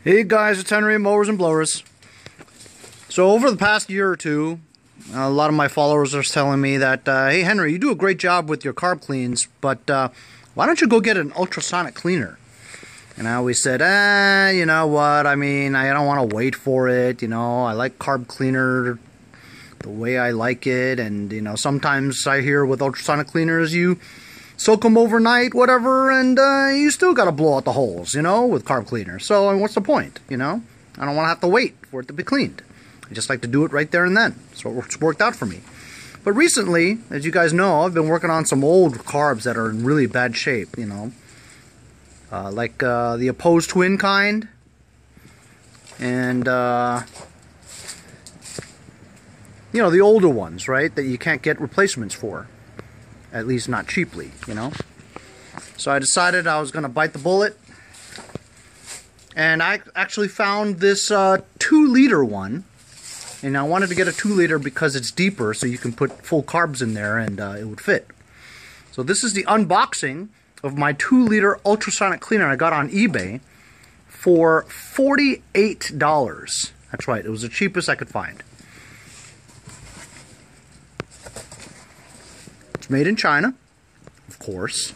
Hey guys, it's Henry at Mowers and Blowers. So over the past year or two, a lot of my followers are telling me that, hey Henry, you do a great job with your carb cleans, but why don't you go get an ultrasonic cleaner? And I always said, you know what, I mean, I don't want to wait for it, you know, I like carb cleaner the way I like it, and you know, sometimes I hear with ultrasonic cleaners you soak them overnight, whatever, and you still gotta blow out the holes, you know, with carb cleaner. So what's the point, you know? I don't want to have to wait for it to be cleaned. I just like to do it right there and then. So it's worked out for me. But recently, as you guys know, I've been working on some old carbs that are in really bad shape, you know. Like the opposed twin kind. And, you know, the older ones, right, that you can't get replacements for. At least not cheaply, you know. So I decided I was going to bite the bullet. And I actually found this 2-liter one. And I wanted to get a 2-liter because it's deeper, so you can put full carbs in there and it would fit. So this is the unboxing of my 2-liter ultrasonic cleaner I got on eBay for $48. That's right, it was the cheapest I could find. Made in China, of course.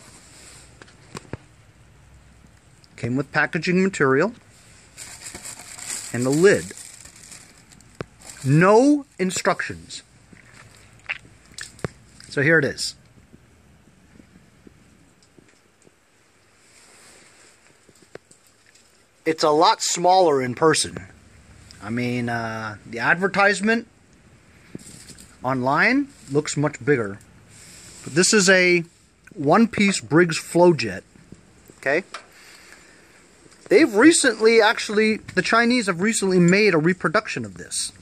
Came with packaging material and a lid. No instructions. So here it is. It's a lot smaller in person. I mean, the advertisement online looks much bigger. But this is a one-piece Briggs flojet, okay? They've recently, actually, the Chinese have recently made a reproduction of this.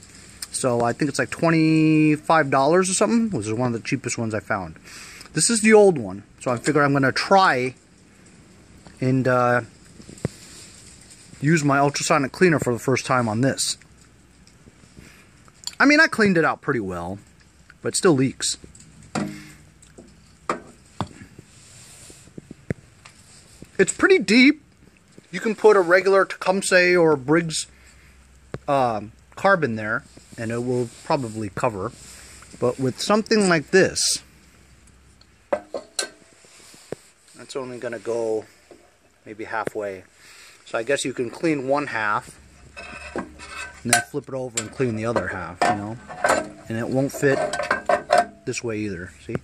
So I think it's like $25 or something. This is one of the cheapest ones I found. This is the old one, so I figure I'm going to try and use my ultrasonic cleaner for the first time on this. I mean, I cleaned it out pretty well, but it still leaks. It's pretty deep. You can put a regular Tecumseh or Briggs carb in there, and it will probably cover. But with something like this, that's only going to go maybe halfway. So I guess you can clean one half, and then flip it over and clean the other half, you know. And it won't fit this way either, see?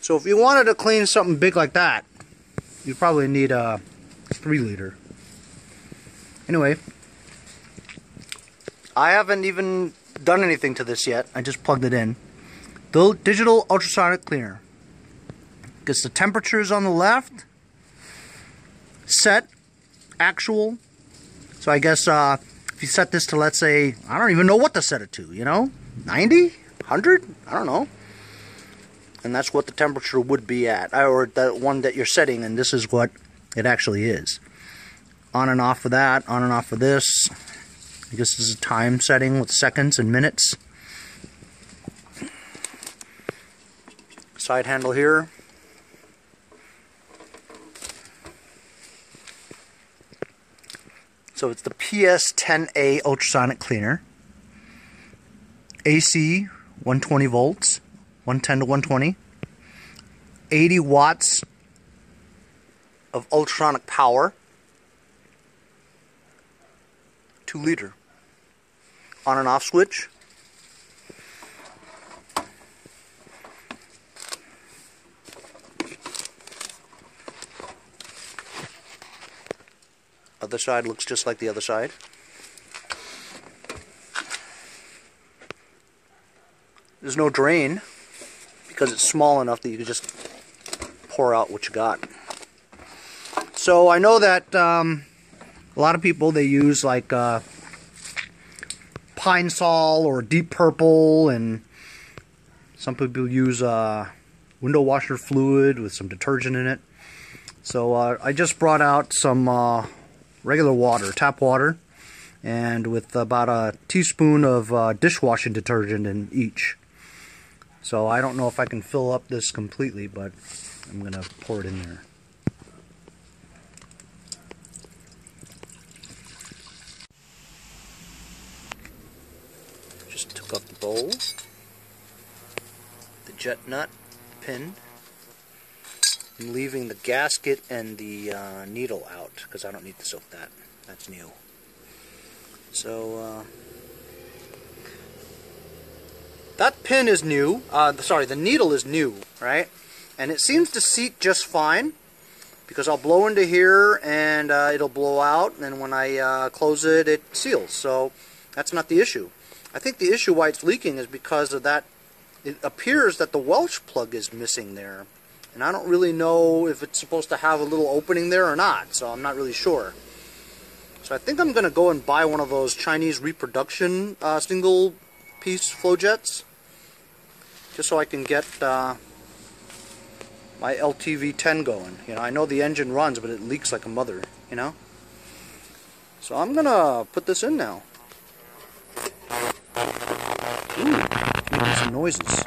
So if you wanted to clean something big like that, you'd probably need a 3-liter. Anyway, I haven't even done anything to this yet. I just plugged it in. The digital ultrasonic cleaner. Gets the temperatures on the left. Set. Actual. So I guess if you set this to, let's say, I don't even know what to set it to, you know? 90? 100? I don't know. And that's what the temperature would be at, or the one that you're setting, and this is what it actually is. On and off for that, on and off for this. I guess this is a time setting with seconds and minutes. Side handle here. So it's the PS10A ultrasonic cleaner. AC 120 volts. 110 to 120, 80 watts of ultrasonic power, 2-liter, on and off switch, other side looks just like the other side. There's no drain, because it's small enough that you can just pour out what you got. So I know that a lot of people, they use like pine sol or deep purple, and some people use window washer fluid with some detergent in it. So I just brought out some regular water, tap water, and with about a teaspoon of dishwashing detergent in each. So I don't know if I can fill up this completely, but I'm going to pour it in there. bowl, the jet nut pin, and leaving the gasket and the needle out because I don't need to soak that. That's new. So that pin is new. Sorry, the needle is new, right? And it seems to seat just fine because I'll blow into here and it'll blow out, and when I close it, it seals. So that's not the issue. I think the issue why it's leaking is because of that. It appears that the Welsh plug is missing there, and I don't really know if it's supposed to have a little opening there or not, so I'm not really sure. So I think I'm going to go and buy one of those Chinese reproduction single piece flojets, just so I can get my LTV10 going. You know, I know the engine runs, but it leaks like a mother, you know? So I'm going to put this in now. Ooh, making some noises.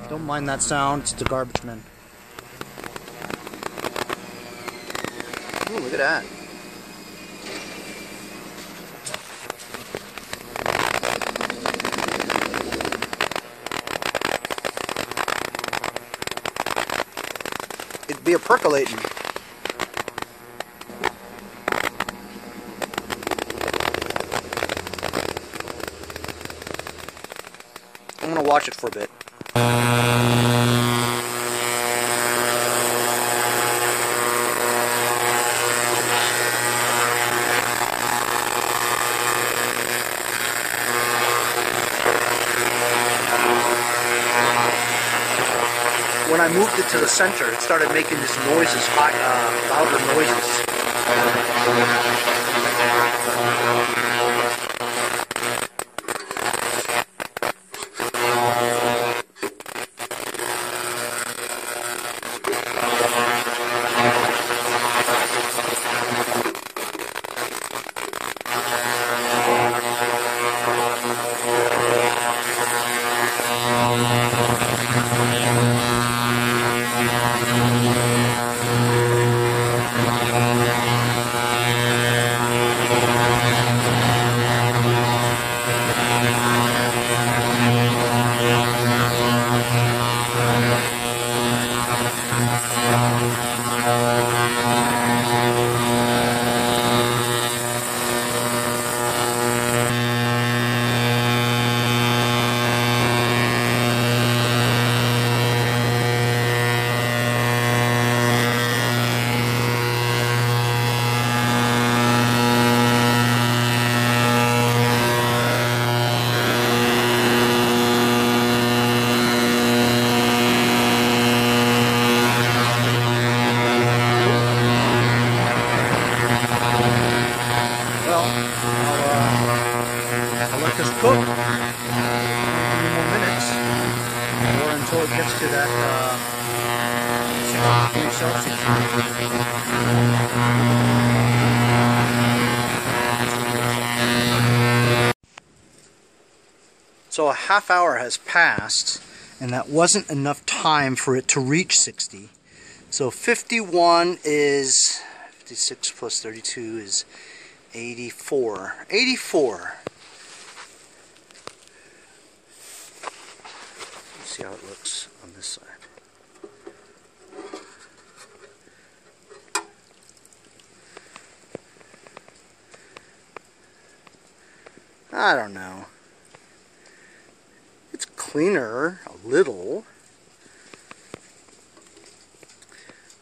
Don't mind that sound, it's the garbage man. Ooh, look at that. It'd be a percolating. I'm gonna watch it for a bit. When I moved it to the center, it started making these noises, louder noises. I'll let this cook a few more minutes, or until it gets to that 60 Celsius. So a half hour has passed, and that wasn't enough time for it to reach 60. So 51 is 56 plus 32 is 84. 84. Let's see how it looks on this side. I don't know. It's cleaner a little.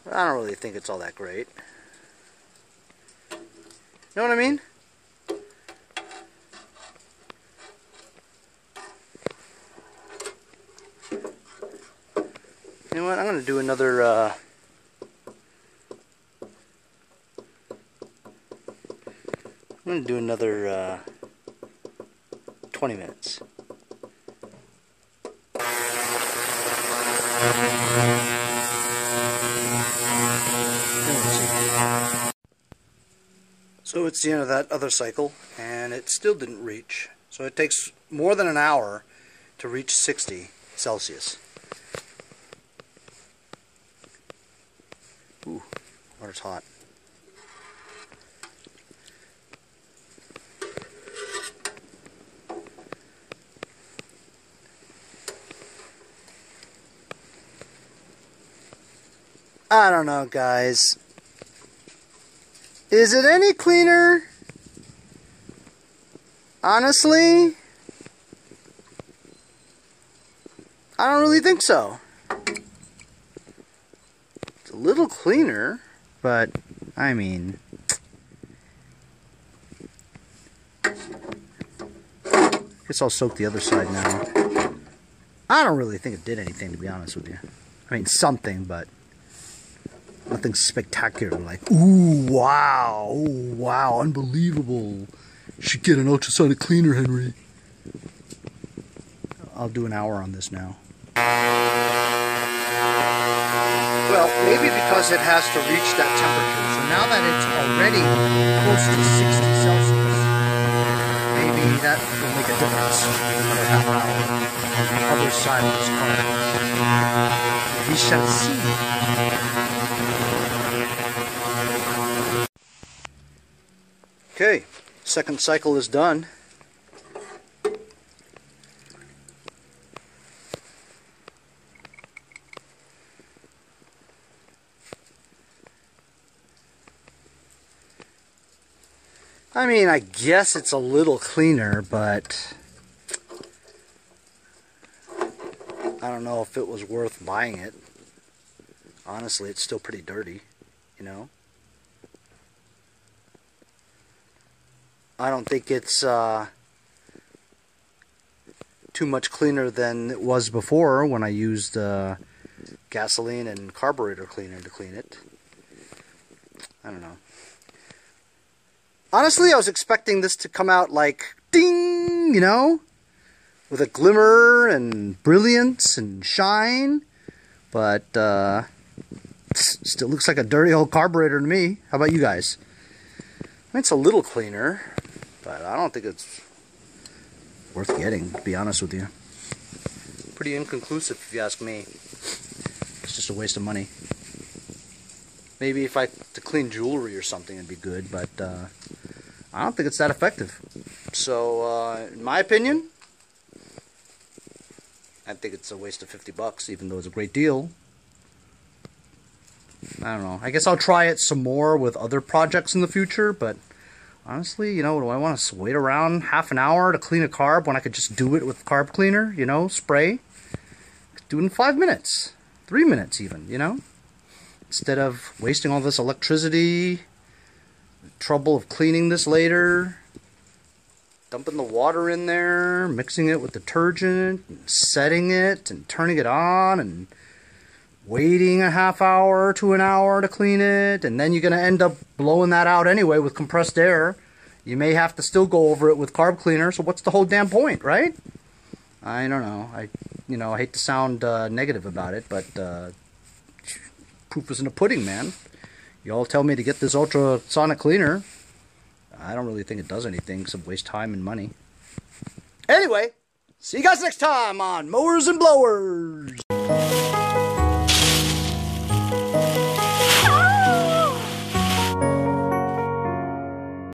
But I don't really think it's all that great. You know what I mean? You know what? I'm going to do another 20 minutes. So it's the end of that other cycle, and it still didn't reach. So it takes more than an hour to reach 60 Celsius. Water's hot. I don't know, guys. Is it any cleaner? Honestly, I don't really think so. It's a little cleaner, but I mean, guess I'll soak the other side now. I don't really think it did anything, to be honest with you. I mean, something, but nothing spectacular like, ooh, wow, ooh, wow, unbelievable. You should get an ultrasonic cleaner, Henry. I'll do an hour on this now. Well, maybe because it has to reach that temperature. So now that it's already close to 60 Celsius, maybe that will make a difference. Another half hour on the other side of this car. We shall see. Okay, second cycle is done. I mean, I guess it's a little cleaner, but I don't know if it was worth buying it. Honestly, it's still pretty dirty, you know? I don't think it's too much cleaner than it was before when I used gasoline and carburetor cleaner to clean it. I don't know. Honestly, I was expecting this to come out like ding, you know, with a glimmer and brilliance and shine, but still looks like a dirty old carburetor to me. How about you guys? I mean, it's a little cleaner, but I don't think it's worth getting, to be honest with you. Pretty inconclusive, if you ask me. It's just a waste of money. Maybe if I to clean jewelry or something, it'd be good, but I don't think it's that effective. So, in my opinion, I think it's a waste of $50, even though it's a great deal. I don't know. I guess I'll try it some more with other projects in the future, but honestly, you know, do I want to wait around half an hour to clean a carb when I could just do it with carb cleaner, you know, spray? Do it in 5 minutes, 3 minutes even, you know? Instead of wasting all this electricity, the trouble of cleaning this later, dumping the water in there, mixing it with detergent, and setting it, and turning it on, and waiting a half hour to an hour to clean it, and then you're going to end up blowing that out anyway with compressed air. You may have to still go over it with carb cleaner, so what's the whole damn point, right? I don't know. I hate to sound negative about it, but proof is in the pudding, man. You all tell me to get this ultrasonic cleaner. I don't really think it does anything except waste time and money. Anyway, see you guys next time on Mowers and Blowers.